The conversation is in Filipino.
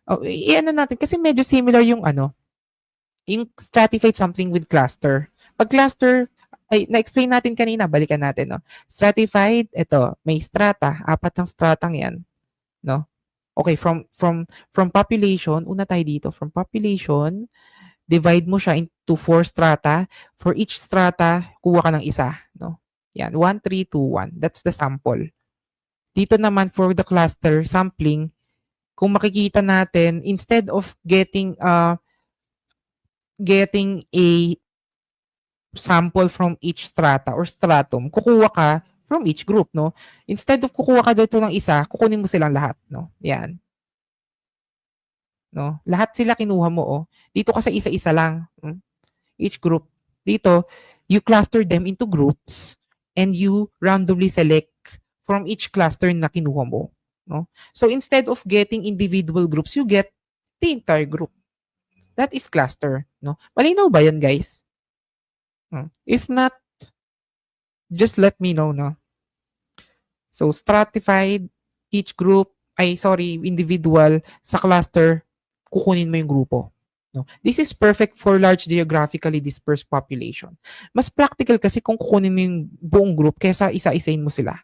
Oh, i-ano natin kasi medyo similar yung ano, yung stratified sampling with cluster. Pag cluster, ay na-explain natin kanina, balikan natin, no. Stratified, ito, may strata, 4 ng stratang 'yan, no. Okay, from population, una tayo dito, from population, divide mo siya into 4 strata. For each strata, kuha ka ng isa, no. Yan, 1, 3, 2, 1. That's the sample. Dito naman for the cluster sampling, kung makikita natin, instead of getting a sample from each strata or stratum, kukuha ka from each group, no? Instead of kukuha ka dito ng isa, kukunin mo silang lahat, no? Yan, no? Lahat sila kinuha mo, oh. Dito kasi isa-isa lang, each group. Dito, you cluster them into groups and you randomly select from each cluster na kinuha mo, no? So instead of getting individual groups, you get the entire group. That is cluster, no? Malinaw ba 'yan, guys? If not, just let me know, no? So stratified, each group, individual, sa cluster, kukunin mo yung grupo. No? This is perfect for large geographically dispersed population. Mas practical kasi kung kukunin mo yung buong group kaysa isa-isain mo sila.